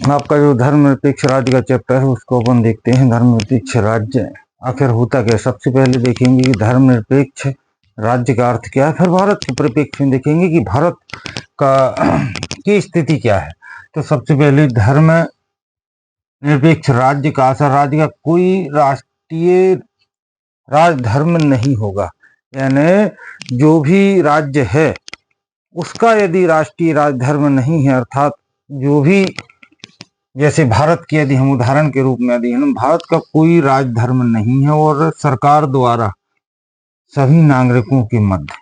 आपका जो धर्मनिरपेक्ष राज्य का चैप्टर है उसको अपन देखते हैं। धर्मनिरपेक्ष राज्य आखिर होता क्या? सबसे पहले देखेंगे कि धर्मनिरपेक्ष राज्य का अर्थ क्या है, फिर भारत के परिप्रेक्ष्य में देखेंगे कि भारत का की स्थिति क्या है। तो सबसे पहले धर्म निरपेक्ष राज्य का असर, राज्य का कोई राष्ट्रीय राजधर्म नहीं होगा, यानी जो भी राज्य है उसका यदि राष्ट्रीय राजधर्म नहीं है, अर्थात जो भी, जैसे भारत की यदि हम उदाहरण के रूप में यदि हम, भारत का कोई राजधर्म नहीं है और सरकार द्वारा सभी नागरिकों के मध्य,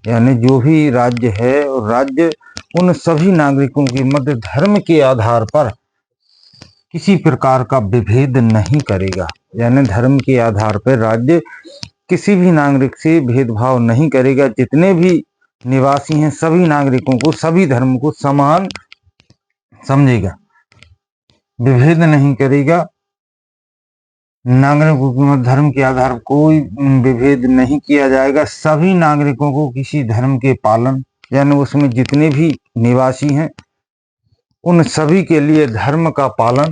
यानी जो भी राज्य है और राज्य उन सभी नागरिकों के मध्य धर्म के आधार पर किसी प्रकार का विभेद नहीं करेगा, यानी धर्म के आधार पर राज्य किसी भी नागरिक से भेदभाव नहीं करेगा। जितने भी निवासी हैं सभी नागरिकों को, सभी धर्म को समान समझेगा, विभेद नहीं करेगा। नागरिकों के धर्म के आधार पर कोई विभेद नहीं किया जाएगा। सभी नागरिकों को किसी धर्म के पालन, यानी उसमें जितने भी निवासी हैं उन सभी के लिए धर्म का पालन,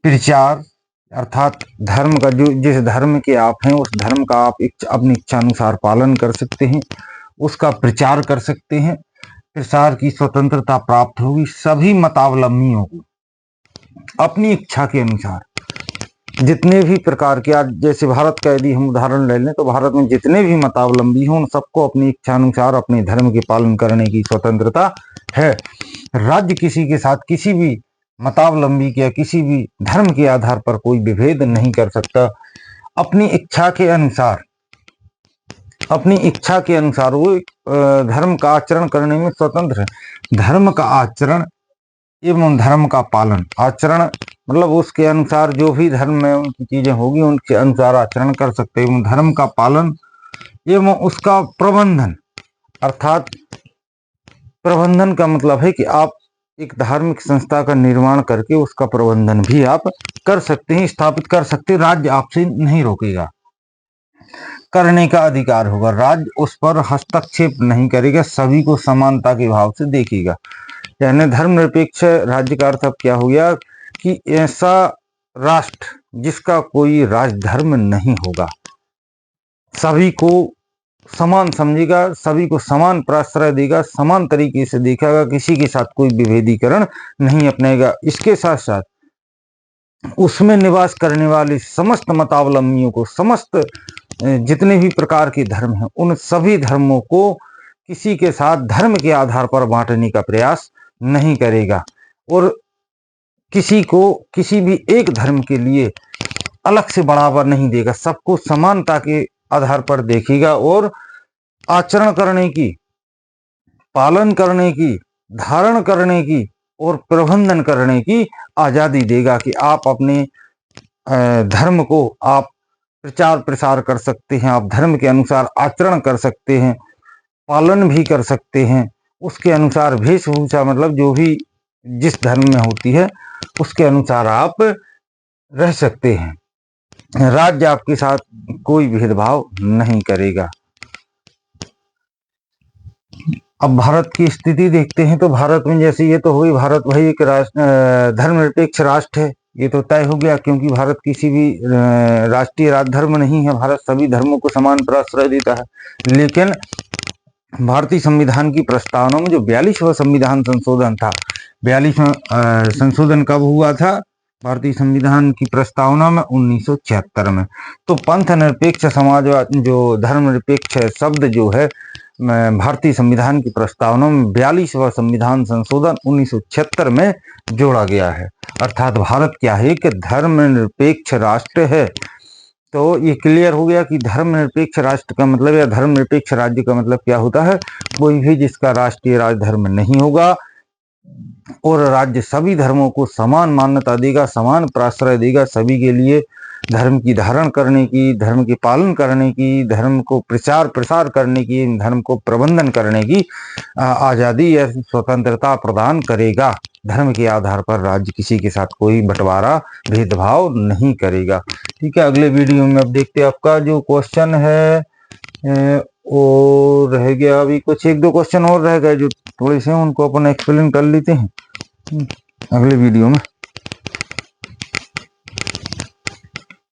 प्रचार, अर्थात धर्म का जो जिस धर्म के आप हैं उस धर्म का आप अपनी इच्छा अनुसार पालन कर सकते हैं, उसका प्रचार कर सकते हैं। प्रसार की स्वतंत्रता प्राप्त होगी सभी मतावलंबियों को अपनी इच्छा के अनुसार। जितने भी प्रकार के, आज जैसे भारत का यदि हम उदाहरण ले लें तो भारत में जितने भी मतावलंबी हों उन सबको अपनी इच्छा अनुसार अपने धर्म के पालन करने की स्वतंत्रता है। राज्य किसी के साथ किसी भी मतावलंबी के या किसी भी धर्म के आधार पर कोई विभेद नहीं कर सकता। अपनी इच्छा के अनुसार, अपनी इच्छा के अनुसार वो धर्म का आचरण करने में स्वतंत्र है। धर्म का आचरण एवं धर्म का पालन, आचरण मतलब उसके अनुसार जो भी धर्म में उनकी चीजें होगी उनके अनुसार आचरण कर सकते हैं। धर्म का पालन एवं उसका प्रबंधन, अर्थात प्रबंधन का मतलब है कि आप एक धार्मिक संस्था का निर्माण करके उसका प्रबंधन भी आप कर सकते हैं, स्थापित कर सकते हैं। राज्य आपसे नहीं रोकेगा, करने का अधिकार होगा। राज्य उस पर हस्तक्षेप नहीं करेगा, सभी को समानता के भाव से देखेगा। यानी धर्मनिरपेक्ष राज्य का अर्थ अब क्या हो गया कि ऐसा राष्ट्र जिसका कोई राजधर्म नहीं होगा, सभी को समान समझेगा, सभी को समान प्रश्रय देगा, समान तरीके से देखेगा, किसी के साथ कोई विभेदीकरण नहीं अपनाएगा। इसके साथ साथ उसमें निवास करने वाले समस्त मतावलंबियों को, समस्त जितने भी प्रकार के धर्म हैं उन सभी धर्मों को किसी के साथ धर्म के आधार पर बांटने का प्रयास नहीं करेगा और किसी को किसी भी एक धर्म के लिए अलग से बढ़ावा नहीं देगा। सबको समानता के आधार पर देखेगा और आचरण करने की, पालन करने की, धारण करने की और प्रबंधन करने की आजादी देगा कि आप अपने धर्म को आप प्रचार प्रसार कर सकते हैं, आप धर्म के अनुसार आचरण कर सकते हैं, पालन भी कर सकते हैं। उसके अनुसार वेशभूषा, मतलब जो भी जिस धर्म में होती है उसके अनुसार आप रह सकते हैं। राज्य आपके साथ कोई भेदभाव नहीं करेगा। अब भारत की स्थिति देखते हैं तो भारत में जैसे ये तो हुई, भारत वही एक धर्मनिरपेक्ष राष्ट्र है, ये तो तय हो गया, क्योंकि भारत किसी भी राष्ट्रीय राजधर्म नहीं है। भारत सभी धर्मों को समान प्रश्रय देता है। लेकिन भारतीय संविधान की प्रस्तावना में जो 42वां संविधान संशोधन था, 42वां संशोधन कब हुआ था भारतीय संविधान की प्रस्तावना में? 1976 में। तो पंथ निरपेक्ष समाजवाद, जो धर्मनिरपेक्ष शब्द जो है भारतीय संविधान की प्रस्तावना में 42वां संविधान संशोधन 1976 में जोड़ा गया है। अर्थात भारत क्या है कि धर्मनिरपेक्ष राष्ट्र है। तो ये क्लियर हो गया कि धर्मनिरपेक्ष राष्ट्र का मतलब या धर्मनिरपेक्ष राज्य का मतलब क्या होता है? कोई भी जिसका राष्ट्रीय राजधर्म नहीं होगा और राज्य सभी धर्मों को समान मान्यता देगा, समान प्रश्रय देगा, सभी के लिए धर्म की धारण करने की, धर्म के पालन करने की, धर्म को प्रचार प्रसार करने की, धर्म को प्रबंधन करने की आजादी या स्वतंत्रता प्रदान करेगा। धर्म के आधार पर राज्य किसी के साथ कोई बंटवारा, भेदभाव नहीं करेगा। ठीक है, अगले वीडियो में अब देखते हैं। आपका जो क्वेश्चन है वो रह गया, अभी कुछ एक दो क्वेश्चन और रह गए जो थोड़े से, उनको अपन एक्सप्लेन कर लेते हैं। अगले वीडियो में।